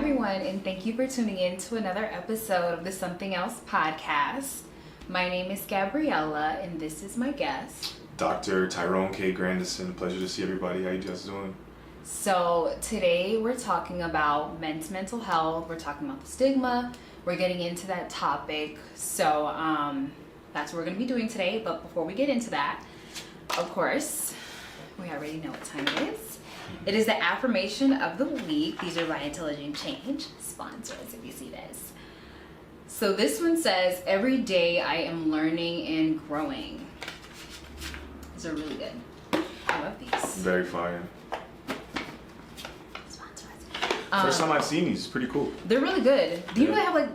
everyone, and thank you for tuning in to another episode of the Something Else podcast. My name is Gabriella, and this is my guest, Dr. Tyrone K. Grandison. Pleasure to see everybody. How you guys doing? So today we're talking about men's mental health. We're talking about the stigma. We're getting into that topic. So that's what we're going to be doing today. But before we get into that, of course, we already know what time it is. It is the affirmation of the week. These are by Intelligent Change, sponsors if you see this. So this one says, every day I am learning and growing. These are really good. I love these. Very fire. First time I've seen these. Pretty cool. They're really good. Do you know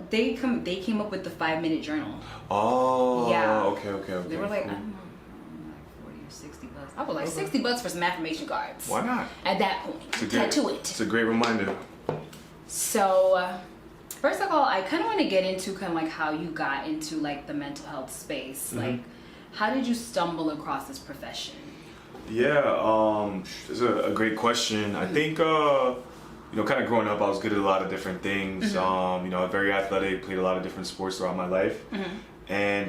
they have they came up with the 5-minute journal? Oh. Yeah. Okay. They were like, I don't know, like 40 or 60 bucks. I was like, $60 for some affirmation cards. Why not? At that point, tattoo it. It's a great reminder. So, first of all, I kind of want to get into kind of like how you got into like the mental health space. Mm-hmm. Like, how did you stumble across this profession? Yeah, it's a great question. I think, kind of growing up, I was good at a lot of different things. Mm-hmm. Very athletic, played a lot of different sports throughout my life. Mm-hmm. And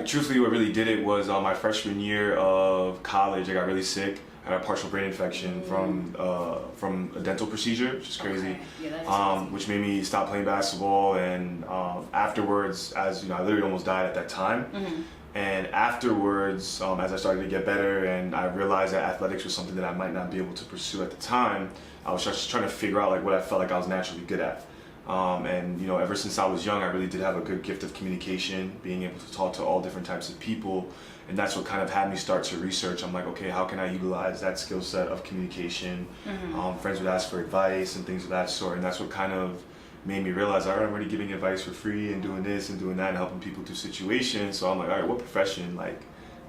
truthfully, what really did it was my freshman year of college, I got really sick. I had a partial brain infection from a dental procedure, which is crazy. Okay. Yeah, that is crazy. Which made me stop playing basketball. And afterwards, I literally almost died at that time. Mm-hmm. And afterwards, as I started to get better and I realized that athletics was something that I might not be able to pursue at the time, I was just trying to figure out like what I felt like I was naturally good at. Ever since I was young, I really did have a good gift of communication, being able to talk to all different types of people. And that's what kind of had me start to research. I'm like, okay, how can I utilize that skill set of communication? Mm-hmm. Friends would ask for advice and things of that sort. And that's what kind of made me realize, all right, I'm already giving advice for free and doing this and doing that and helping people through situations. So I'm like, all right, what profession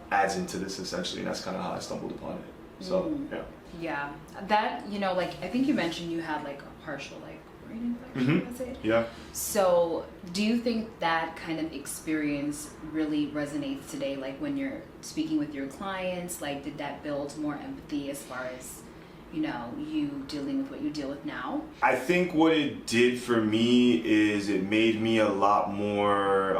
adds into this essentially? And that's kind of how I stumbled upon it. So, yeah. Yeah. That, I think you mentioned you had like a partial brain infection, was it? Yeah. So do you think that kind of experience really resonates today? Like when you're speaking with your clients, did that build more empathy as far as you dealing with what you deal with now? I think what it did for me is it made me a lot more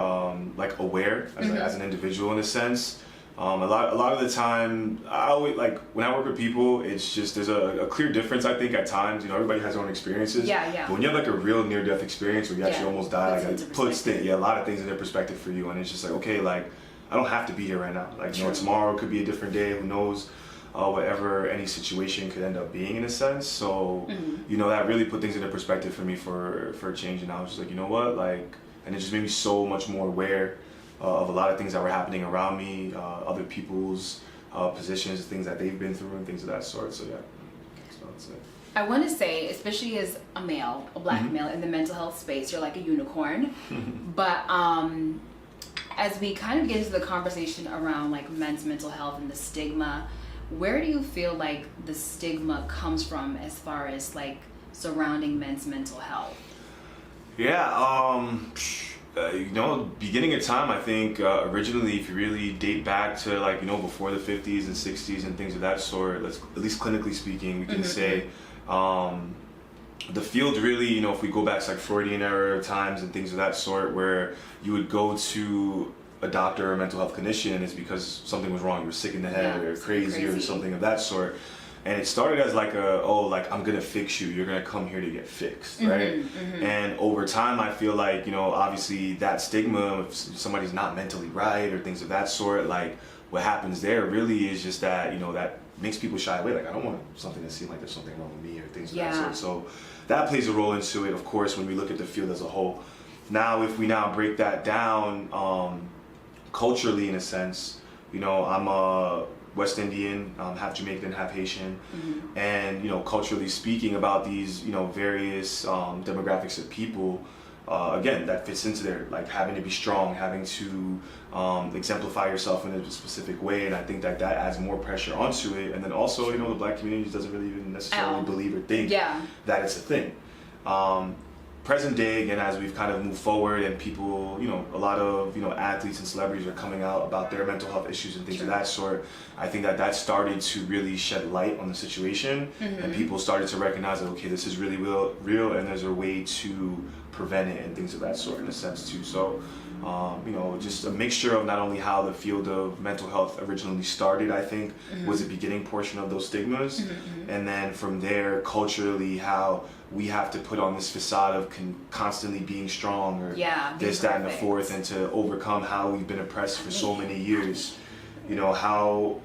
aware as an individual in a sense. A lot of the time, I always when I work with people, it's just there's a clear difference. I think at times, everybody has their own experiences. Yeah. But when you have a real near-death experience where you actually almost die, it puts a lot of things in their perspective for you, and it's just okay, I don't have to be here right now. Tomorrow could be a different day. Who knows? Whatever any situation could end up being in a sense. So, that really put things into perspective for me for a change. And I was just like, you know what? And it just made me so much more aware of a lot of things that were happening around me, other people's positions, things that they've been through and things of that sort. So yeah, that's what I'd say. I want to say, especially as a male, a black male in the mental health space, you're like a unicorn. But as we kind of get into the conversation around men's mental health and the stigma, where do you feel like the stigma comes from as far as surrounding men's mental health? Yeah, beginning of time, I think originally, if you really date back to before the 50s and 60s and things of that sort, at least clinically speaking, we can say the field really, if we go back to Freudian era times and things of that sort, where you would go to a doctor or a mental health clinician and it's because something was wrong, you were sick in the head or crazy or something of that sort. And it started as I'm gonna fix you, you're gonna come here to get fixed, right? And over time I feel obviously that stigma, if somebody's not mentally right or things of that sort, what happens there really is just that, that makes people shy away. I don't want something to seem like there's something wrong with me or things of that sort. So that plays a role into it, of course, when we look at the field as a whole. Now, if we now break that down culturally in a sense, I'm a West Indian, half Jamaican, half Haitian, and culturally speaking about these various demographics of people, again, that fits into there, having to be strong, having to exemplify yourself in a specific way, and I think that adds more pressure onto it. And then also, the black community doesn't really even necessarily believe or think that it's a thing. present day, again, as we've kind of moved forward and people, a lot of, athletes and celebrities are coming out about their mental health issues and things of that sort, I think that started to really shed light on the situation, and people started to recognize that, okay, this is really real, and there's a way to prevent it and things of that sort in a sense too. So, just a mixture of not only how the field of mental health originally started, I think, was the beginning portion of those stigmas, and then from there, culturally, how we have to put on this facade of constantly being strong or this, that, and the fourth, and to overcome how we've been oppressed for so many years. How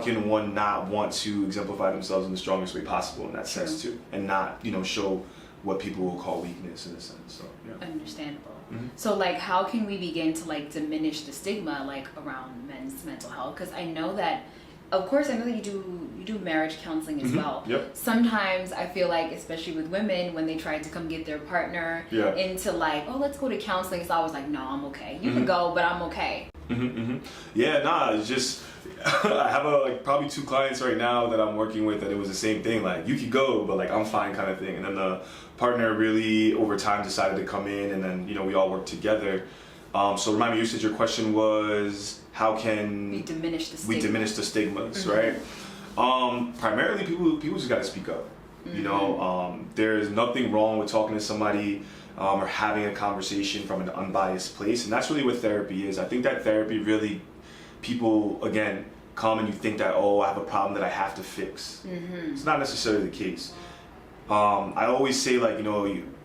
can one not want to exemplify themselves in the strongest way possible in that sense too, and not show what people will call weakness in a sense. So yeah. Understandable. So like, how can we begin to like diminish the stigma like around men's mental health? Because I know that, of course, I know that you do marriage counseling as well. Yep. Sometimes I feel like, especially with women, when they try to come get their partner into like, oh, let's go to counseling, it's always like, no, I'm okay. You can go, but I'm okay. Yeah, nah, it's just I have probably 2 clients right now that I'm working with, and it was the same thing. Like, you could go, but like, I'm fine, kind of thing. And then the partner really over time decided to come in, and then we all work together. So remind me, you said your question was, how can we diminish the stigmas, right? Primarily, people just got to speak up. There's nothing wrong with talking to somebody or having a conversation from an unbiased place, and that's really what therapy is. I think that therapy really, people again come and you think that, oh, I have a problem that I have to fix. It's not necessarily the case. I always say, like,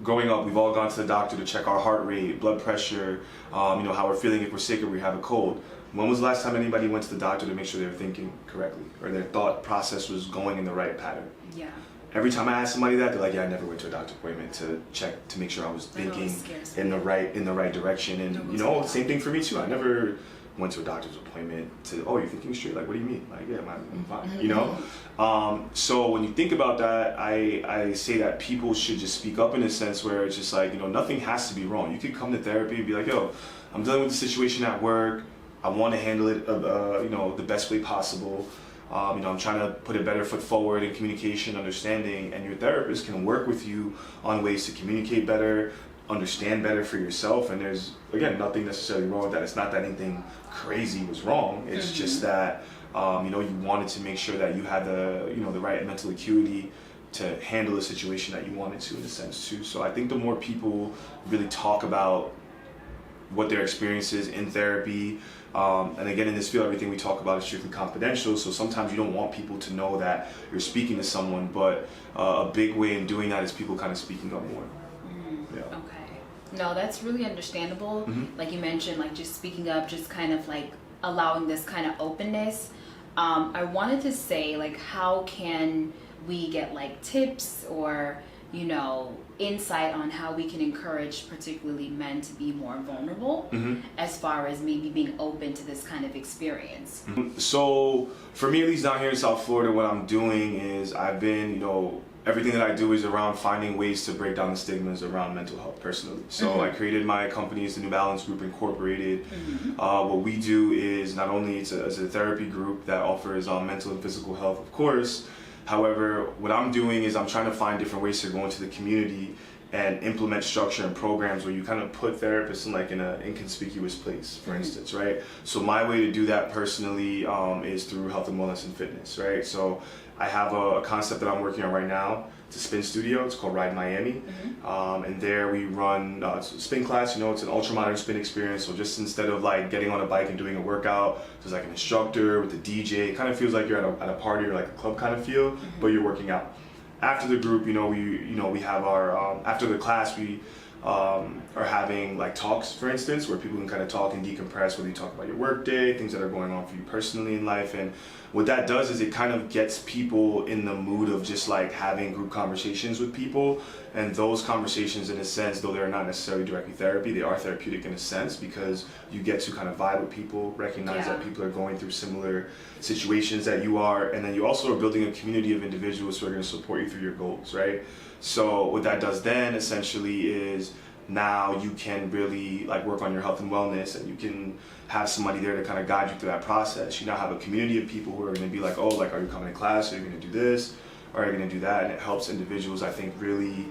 growing up, we've all gone to the doctor to check our heart rate, blood pressure, how we're feeling if we're sick or we have a cold. When was the last time anybody went to the doctor to make sure they were thinking correctly or their thought process was going in the right pattern? Yeah. Every time I ask somebody that, they're like, yeah, I never went to a doctor appointment to check to make sure I was thinking in the right direction. And same thing for me too. I never went to a doctor's appointment to, oh, you're thinking straight? Like, what do you mean? Like, yeah, I'm fine, So when you think about that, I say that people should just speak up in a sense where it's just like, nothing has to be wrong. You could come to therapy and be like, yo, I'm dealing with the situation at work. I want to handle it, the best way possible. I'm trying to put a better foot forward in communication, understanding, and your therapist can work with you on ways to communicate better, understand better for yourself. And there's, again, nothing necessarily wrong with that. It's not that anything crazy was wrong. It's just that, you wanted to make sure that you had the right mental acuity to handle the situation that you wanted to, in a sense too. So I think the more people really talk about what their experience is in therapy, and again, in this field, everything we talk about is strictly confidential, so sometimes you don't want people to know that you're speaking to someone, but a big way in doing that is people kind of speaking up more. Okay. No, that's really understandable. Like you mentioned, like just speaking up, just kind of like allowing this kind of openness. I wanted to say, like, how can we get like tips or insight on how we can encourage particularly men to be more vulnerable as far as maybe being open to this kind of experience? So for me, at least down here in South Florida, what I'm doing is I've been, everything that I do is around finding ways to break down the stigmas around mental health personally. So I created my company, it's the New Balance Group Incorporated. What we do is not only it's a therapy group that offers mental and physical health, of course. However, what I'm doing is I'm trying to find different ways to go into the community and implement structure and programs where you kind of put therapists in like in an inconspicuous place, for instance, right? So my way to do that personally is through health and wellness and fitness, right? So I have a concept that I'm working on right now. It's a spin studio. It's called Ride Miami. And there we run it's a spin class. It's an ultra modern spin experience. So just instead of like getting on a bike and doing a workout, there's like an instructor with a DJ. It kind of feels like you're at a party or like a club kind of feel, but you're working out. After the group, we have our after the class we are having like talks, for instance, where people can kind of talk and decompress, whether you talk about your work day, things that are going on for you personally in life. And what that does is it kind of gets people in the mood of just like having group conversations with people. And those conversations, in a sense, though they're not necessarily directly therapy, they are therapeutic in a sense, because you get to kind of vibe with people, recognize that people are going through similar situations that you are, and then you also are building a community of individuals who are going to support you through your goals, right? So what that does then essentially is now you can really like work on your health and wellness, and you can have somebody there to kind of guide you through that process. You now have a community of people who are going to be like, oh, like, are you coming to class? Are you going to do this? Are you going to do that? And it helps individuals, I think, really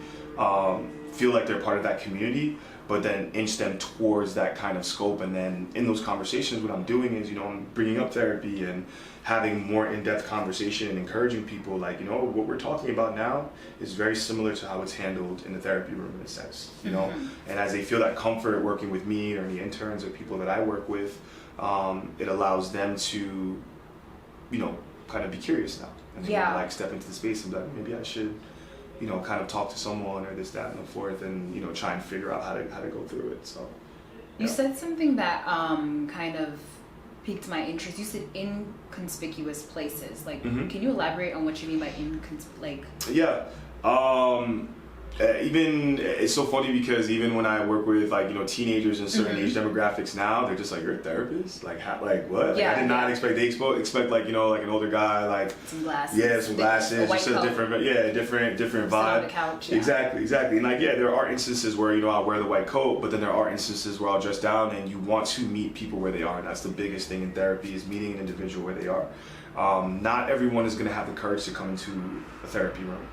feel like they're part of that community, but then inch them towards that kind of scope. And then in those conversations, what I'm doing is, I'm bringing up therapy and having more in-depth conversation and encouraging people, like, what we're talking about now is very similar to how it's handled in the therapy room in a sense, and as they feel that comfort working with me or the interns or people that I work with, it allows them to, kind of be curious now and like step into the space and be like, maybe I should, kind of talk to someone or this, that, and the fourth, and try and figure out how to go through it. So you said something that kind of piqued my interest. You said inconspicuous places. Like, can you elaborate on what you mean by Yeah. Even it's so funny because even when I work with teenagers in certain age demographics now, they're just like, you're a therapist? Like what? Like, I did not expect they expect like an older guy, like some glasses. Yeah, some glasses, just a different vibe. On the couch. Yeah. Exactly. And there are instances where I'll wear the white coat, but then there are instances where I'll dress down, and you want to meet people where they are. And that's the biggest thing in therapy, is meeting an individual where they are. Not everyone is going to have the courage to come into a therapy room.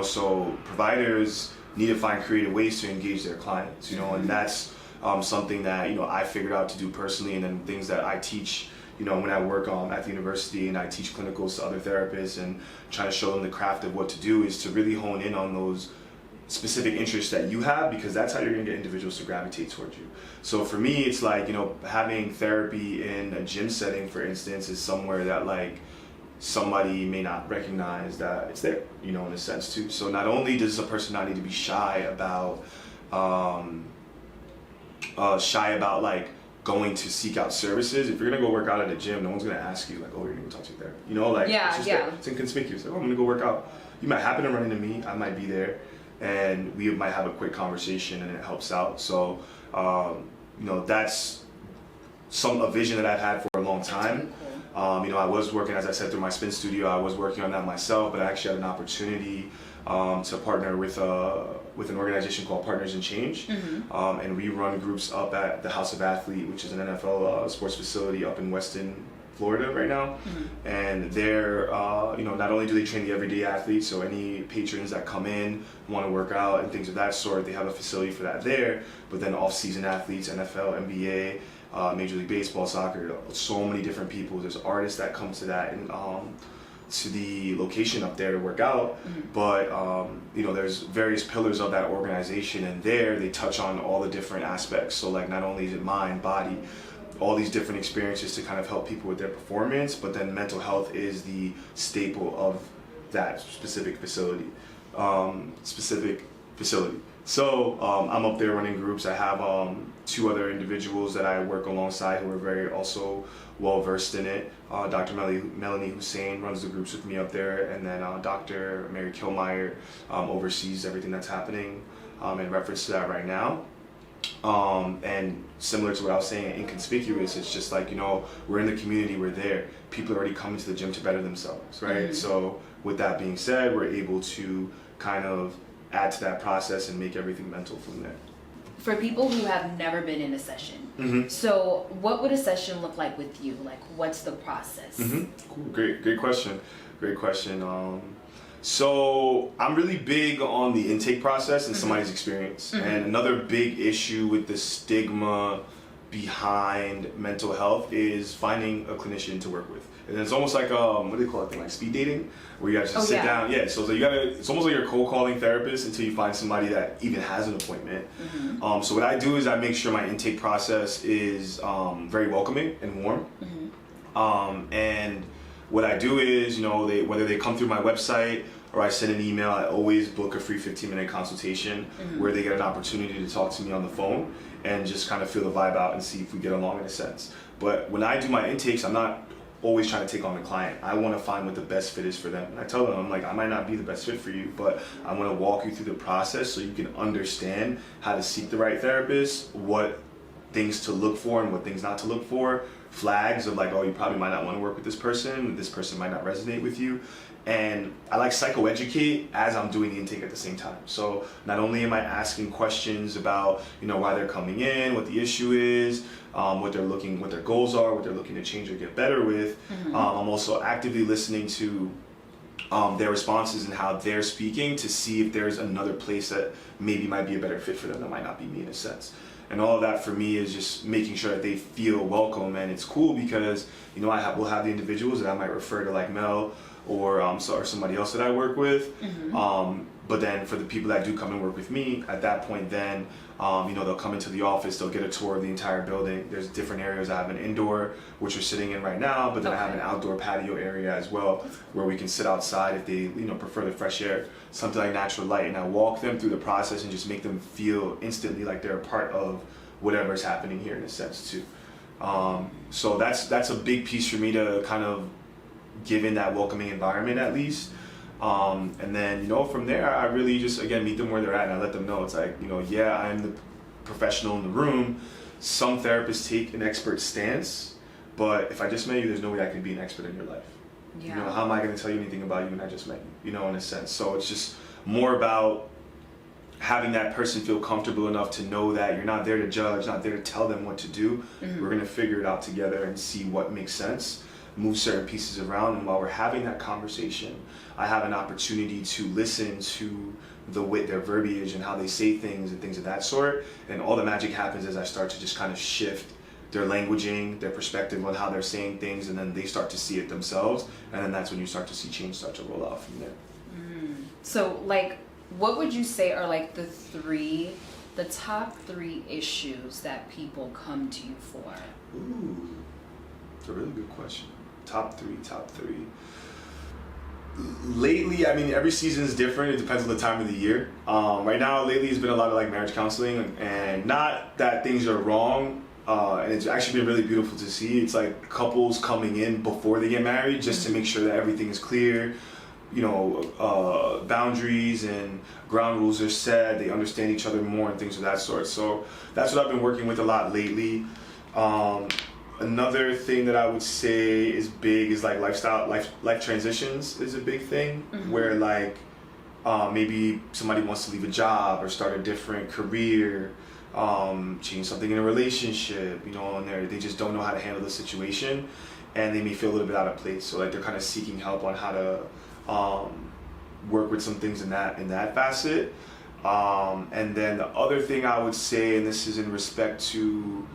So providers need to find creative ways to engage their clients, and that's something that, I figured out to do personally, and then things that I teach, when I work at the university and I teach clinicals to other therapists and try to show them the craft of what to do, is to really hone in on those specific interests that you have, because that's how you're going to get individuals to gravitate towards you. So for me, it's like, having therapy in a gym setting, for instance, is somewhere that somebody may not recognize that it's there, in a sense too. So not only does a person not need to be shy about going to seek out services. If you're gonna go work out at a gym, no one's gonna ask you you're gonna go talk to your therapist. It's inconspicuous. Like, I'm gonna go work out. You might happen to run into me. I might be there, and we might have a quick conversation, and it helps out. So that's a vision that I've had for a long time. I was working, as I said, through my spin studio. I was working on that myself, but I actually had an opportunity to partner with an organization called Partners in Change, and we run groups up at the House of Athlete, which is an NFL sports facility up in Weston, Florida right now. And they're, not only do they train the everyday athletes, so any patrons that come in, want to work out and things of that sort, they have a facility for that there, but then off-season athletes, NFL, NBA, Major League Baseball, soccer, so many different people. There's artists that come to that and to the location up there to work out. But there's various pillars of that organization, and there they touch on all the different aspects. So not only is it mind, body, all these different experiences to kind of help people with their performance, but then mental health is the staple of that specific facility. So I'm up there running groups. I have 2 other individuals that I work alongside who are very also well versed in it. Dr. Melanie Hussein runs the groups with me up there, and then Dr. Mary Kilmeyer oversees everything that's happening in reference to that right now. And similar to what I was saying, Inconspicuous, it's just we're in the community, we're there. People are already coming to the gym to better themselves, right? So with that being said, we're able to kind of add to that process and make everything mental from there. For people who have never been in a session, so what would a session look like with you? What's the process? Cool. Great question. So I'm really big on the intake process and somebody's experience. And another big issue with the stigma behind mental health is finding a clinician to work with. And it's almost like what do they call it? Speed dating, where you gotta just sit down. Yeah. So it's almost like you're cold calling therapists until you find somebody that even has an appointment. So what I do is I make sure my intake process is very welcoming and warm. And what I do is, whether they come through my website or I send an email, I always book a free 15-minute consultation where they get an opportunity to talk to me on the phone and just kind of feel the vibe out and see if we get along in a sense. But when I do my intakes, I'm not always trying to take on the client. I want to find what the best fit is for them. And I tell them, I might not be the best fit for you, but I want to walk you through the process so you can understand how to seek the right therapist, what things to look for and what things not to look for, flags of you probably might not want to work with this person might not resonate with you. And I psychoeducate as I'm doing the intake at the same time. So not only am I asking questions about, why they're coming in, what the issue is, what their goals are, what they're looking to change or get better with. I'm also actively listening to their responses and how they're speaking to see if there's another place that maybe might be a better fit for them that might not be me in a sense. And all of that for me is just making sure that they feel welcome. And it's cool because, you know, we'll have the individuals that I might refer to like Mel or somebody else that I work with. But then for the people that do come and work with me, at that point then, you know, they'll come into the office, they'll get a tour of the entire building. There's different areas. I have an indoor, which we're sitting in right now, but then I have an outdoor patio area as well, where we can sit outside if they, you know, prefer the fresh air, something like natural light. And I walk them through the process and just make them feel instantly like they're a part of whatever's happening here in a sense too. So that's a big piece for me to kind of give in that welcoming environment at least. And then, you know, from there, I really just, again, meet them where they're at and I let them know it's like, you know, yeah, I'm the professional in the room. Some therapists take an expert stance, but if I just met you, there's no way I can be an expert in your life. Yeah. You know, how am I going to tell you anything about you when I just met you, you know, in a sense. So it's just more about having that person feel comfortable enough to know that you're not there to judge, not there to tell them what to do. We're going to figure it out together and see what makes sense, move certain pieces around. And while we're having that conversation, I have an opportunity to listen to their verbiage and how they say things and things of that sort. And all the magic happens as I start to just kind of shift their languaging, their perspective on how they're saying things, and then they start to see it themselves. And then that's when you start to see change start to roll out from there. So, like, what would you say are like the top three issues that people come to you for? Ooh, it's a really good question. Top three. Lately, I mean, every season is different. It depends on the time of the year. Right now, lately, it's been a lot of like marriage counseling, and not that things are wrong. And it's actually been really beautiful to see. It's like couples coming in before they get married just to make sure that everything is clear. You know, boundaries and ground rules are set. They understand each other more and things of that sort. So that's what I've been working with a lot lately. Another thing that I would say is big is like life transitions is a big thing, where like maybe somebody wants to leave a job or start a different career, change something in a relationship, you know, and they just don't know how to handle the situation, and they may feel a little bit out of place. So like they're kind of seeking help on how to work with some things in that facet. And then the other thing I would say, and this is in respect to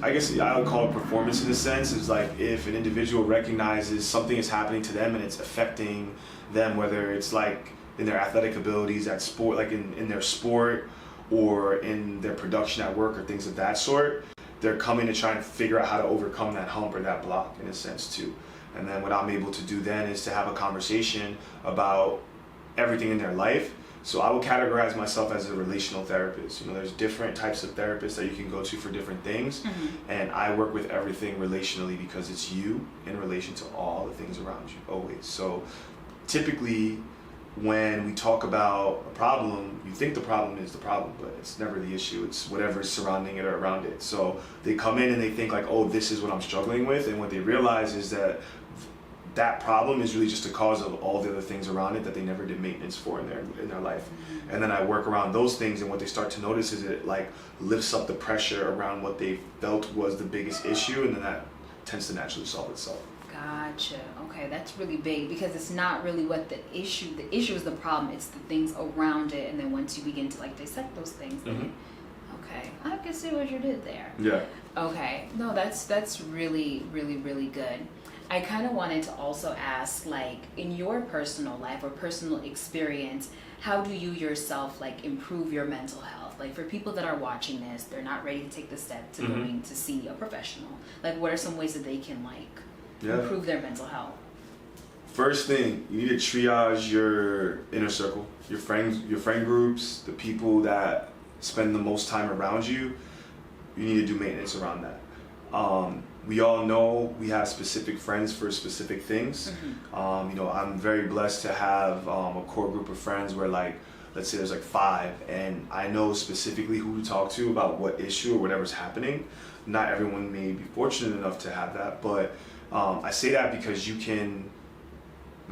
I guess I would call it performance in a sense, is like if an individual recognizes something is happening to them and it's affecting them, whether it's like in their athletic abilities at sport, like in their sport, or in their production at work or things of that sort, they're coming to try and figure out how to overcome that hump or that block in a sense too. And then what I'm able to do then is to have a conversation about everything in their life. So I would categorize myself as a relational therapist. You know, there's different types of therapists that you can go to for different things. And I work with everything relationally because it's you in relation to all the things around you, always. So typically when we talk about a problem, you think the problem is the problem, but it's never the issue. It's whatever's surrounding it or around it. So they come in and they think like, oh, this is what I'm struggling with. And what they realize is that problem is really just a cause of all the other things around it that they never did maintenance for in their life. And then I work around those things, and what they start to notice is it like lifts up the pressure around what they felt was the biggest issue, and then that tends to naturally solve itself. Gotcha. Okay, that's really big, because it's not really what the issue is the problem, it's the things around it, and then once you begin to like dissect those things, okay, I can see what you did there. Yeah. Okay, no, that's really, really, really good. I kind of wanted to also ask, like, in your personal life or personal experience, how do you yourself like improve your mental health? Like, for people that are watching this, they're not ready to take the step to going to see a professional. Like, what are some ways that they can like improve their mental health? First thing, you need to triage your inner circle, your friend groups, the people that spend the most time around you. You need to do maintenance around that. We all know we have specific friends for specific things. You know, I'm very blessed to have a core group of friends where, like, let's say there's like 5, and I know specifically who to talk to about what issue or whatever's happening. Not everyone may be fortunate enough to have that, but I say that because you can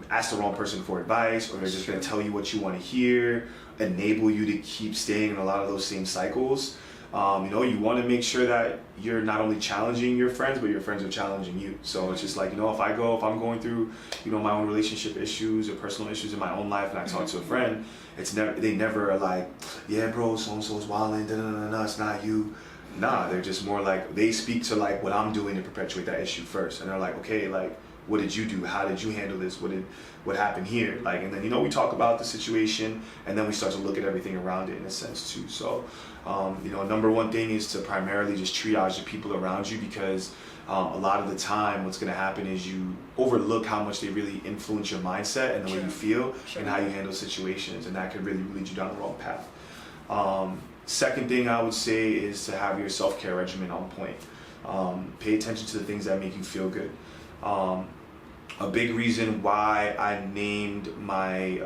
ask the wrong person for advice, or they're just going to tell you what you want to hear, enable you to keep staying in a lot of those same cycles. You want to make sure that you're not only challenging your friends, but your friends are challenging you. So it's just like, if I'm going through, my own relationship issues or personal issues in my own life, and I talk to a friend, they never are like, yeah, bro, so-and-so's wilding, it's not you. Nah, they're just more like, they speak to like what I'm doing to perpetuate that issue first. And they're like, okay, like, what did you do? How did you handle this? What happened here? Like, and then, we talk about the situation, and then we start to look at everything around it in a sense too. So, number one thing is to primarily just triage the people around you, because a lot of the time what's going to happen is you overlook how much they really influence your mindset and the way you feel and how you handle situations, and that could really lead you down the wrong path. Second thing I would say is to have your self-care regimen on point. Pay attention to the things that make you feel good. A big reason why I named my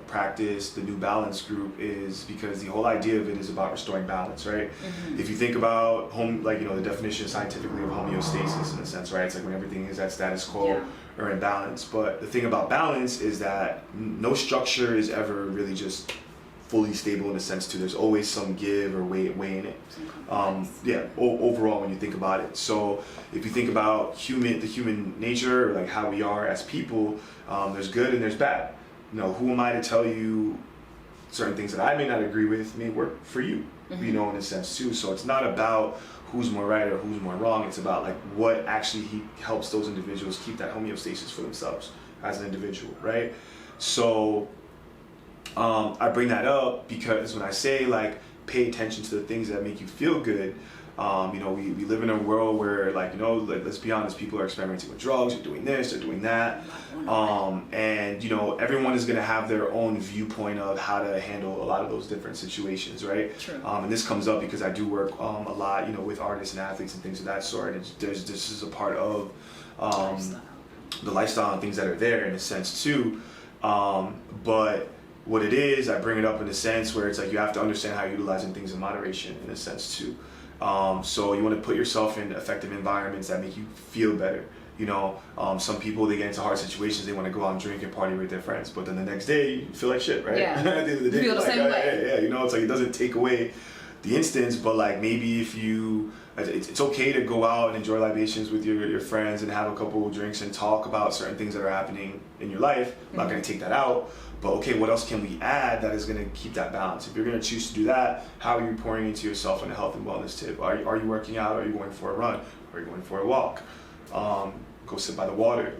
practice the New Balance Group is because the whole idea of it is about restoring balance, right? Mm-hmm. If you think about the definition scientifically of homeostasis in a sense, right? It's like when everything is at status quo or in balance. But the thing about balance is that no structure is ever really just fully stable in a sense too. There's always some give or weight in it. Overall when you think about it. So if you think about the human nature, or like how we are as people, there's good and there's bad. Who am I to tell you certain things that I may not agree with may work for you, in a sense too. So it's not about who's more right or who's more wrong. It's about like what actually helps those individuals keep that homeostasis for themselves as an individual, right? So I bring that up because when I say like pay attention to the things that make you feel good, we live in a world where let's be honest, people are experimenting with drugs, they're doing this, they're doing that, and everyone is going to have their own viewpoint of how to handle a lot of those different situations, right? True. And this comes up because I do work a lot, with artists and athletes and things of that sort, and this is a part of the lifestyle and things that are there in a sense too, but what it is, I bring it up in a sense where it's like you have to understand how you're utilizing things in moderation in a sense too. So you want to put yourself in effective environments that make you feel better. Some people, they get into hard situations, they want to go out and drink and party with their friends, but then the next day you feel like shit, right? Yeah. At the end of the day, you feel the same way. Yeah, it's like it doesn't take away the instance, but like maybe if it's okay to go out and enjoy libations with your friends and have a couple of drinks and talk about certain things that are happening in your life. I'm not going to take that out, but okay, what else can we add that is going to keep that balance? If you're going to choose to do that, how are you pouring into yourself in a health and wellness tip? Are you working out? Are you going for a run? Are you going for a walk? Go sit by the water.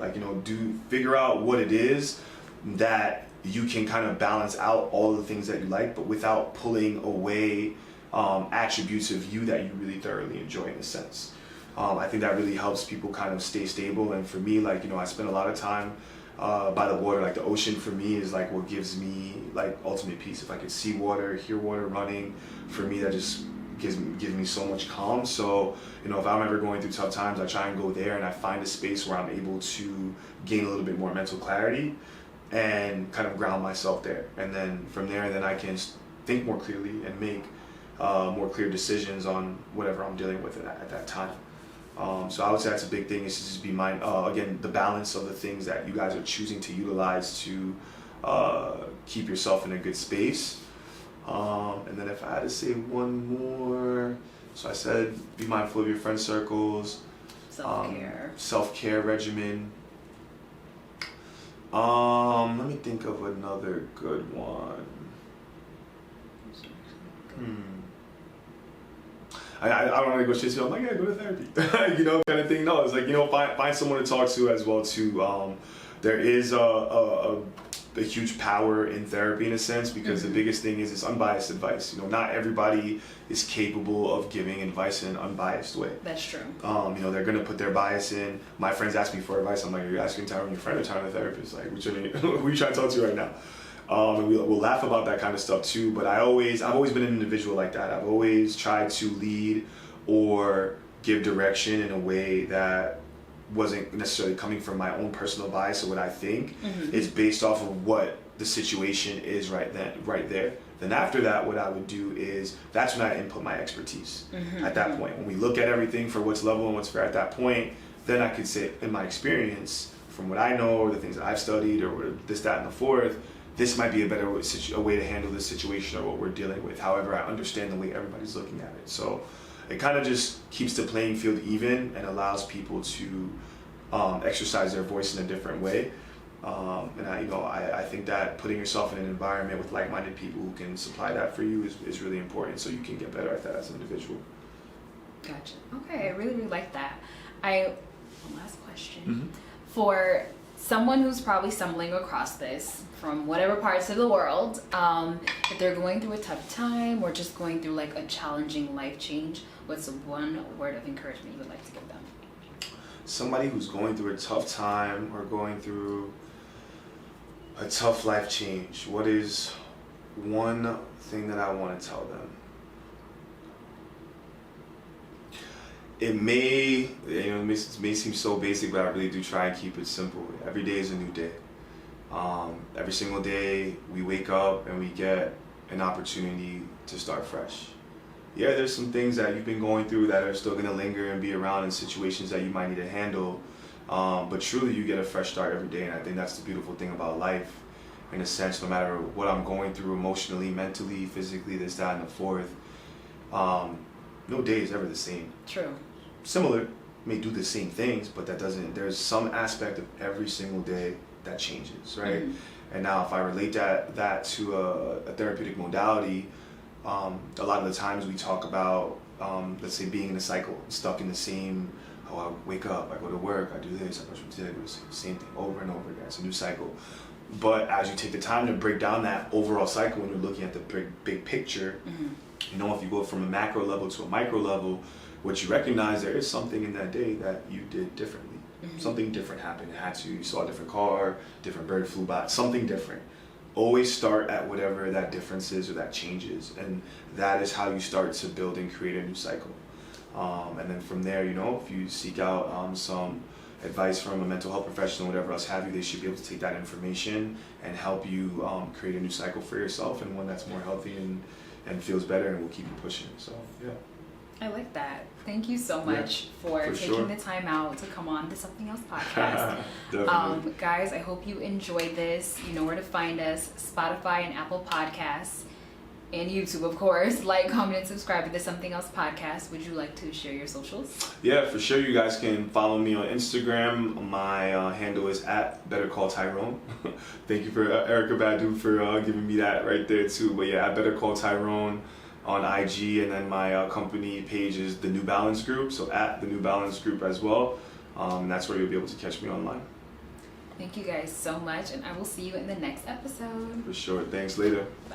Figure out what it is that you can kind of balance out all the things that you like, but without pulling away attributes of you that you really thoroughly enjoy in a sense. I think that really helps people kind of stay stable. And for me, I spend a lot of time by the water. Like the ocean for me is like what gives me like ultimate peace. If I could see water, hear water running, for me that just gives me so much calm. So if I'm ever going through tough times, I try and go there and I find a space where I'm able to gain a little bit more mental clarity and kind of ground myself there. And then from there, then I can think more clearly and make more clear decisions on whatever I'm dealing with at that time. So I would say that's a big thing, is to just be again, the balance of the things that you guys are choosing to utilize to keep yourself in a good space. And then if I had to say one more, so I said be mindful of your friend circles, self-care regimen. Let me think of another good one. I don't want to go shit to you. I'm like, yeah, go to therapy, kind of thing. No, it's like, find someone to talk to as well too. There is a huge power in therapy in a sense, because the biggest thing is it's unbiased advice. Not everybody is capable of giving advice in an unbiased way. That's true. They're gonna put their bias in. My friends ask me for advice. I'm like, are you asking Tyron your friend or Tyron the therapist? Like, who are you trying to talk to right now? And we'll laugh about that kind of stuff too, but I've always been an individual like that. I've always tried to lead or give direction in a way that wasn't necessarily coming from my own personal bias or what I think. It's based off of what the situation is right there. Then after that, what I would do is, that's when I input my expertise. At that point, when we look at everything for what's level and what's fair at that point, then I could say, in my experience, from what I know or the things that I've studied or this, that, and the fourth, this might be a better way to handle this situation or what we're dealing with. However, I understand the way everybody's looking at it. So it kind of just keeps the playing field even and allows people to exercise their voice in a different way. And I think that putting yourself in an environment with like-minded people who can supply that for you is really important, so you can get better at that as an individual. Gotcha. Okay, I really, really like that. One last question. Mm-hmm. For someone who's probably stumbling across this from whatever parts of the world, if they're going through a tough time or just going through like a challenging life change, what's one word of encouragement you would like to give them? Somebody who's going through a tough time or going through a tough life change, what is one thing that I want to tell them? It may seem so basic, but I really do try and keep it simple. Every day is a new day. Every single day we wake up and we get an opportunity to start fresh. Yeah, there's some things that you've been going through that are still going to linger and be around in situations that you might need to handle. But truly, you get a fresh start every day, and I think that's the beautiful thing about life. In a sense, no matter what I'm going through emotionally, mentally, physically, this, that, and the fourth, no day is ever the same. True. Similar, may do the same things, but that doesn't. There's some aspect of every single day that changes, right? Mm-hmm. And now, if I relate that to a therapeutic modality, a lot of the times we talk about, let's say, being in a cycle, stuck in the same. Oh, I wake up, I go to work, I do this, I brush my teeth, I do the same thing over and over again. It's a new cycle. But as you take the time to break down that overall cycle, when you're looking at the big picture, mm-hmm. If you go from a macro level to a micro level, what you recognize, there is something in that day that you did differently. Mm-hmm. Something different happened. You saw a different car, different bird flew by, something different. Always start at whatever that difference is or that change is, and that is how you start to build and create a new cycle. And then from there, if you seek out some advice from a mental health professional, whatever else have you, they should be able to take that information and help you create a new cycle for yourself, and one that's more healthy and feels better and will keep you pushing. So, yeah. I like that. Thank you so much for taking the time out to come on the Something Else podcast. Definitely. Guys, I hope you enjoyed this. You know where to find us: Spotify and Apple Podcasts, and YouTube, of course. Like, comment, and subscribe to the Something Else podcast. Would you like to share your socials? Yeah, for sure. You guys can follow me on Instagram. My handle is @BetterCallTyrone. Thank you for Erica Badu for giving me that right there too. But yeah, @BetterCallTyrone on IG, and then my company page is The New Balance Group, so @The New Balance Group as well. And that's where you'll be able to catch me online. Thank you guys so much, and I will see you in the next episode. For sure. Thanks. Later. Bye.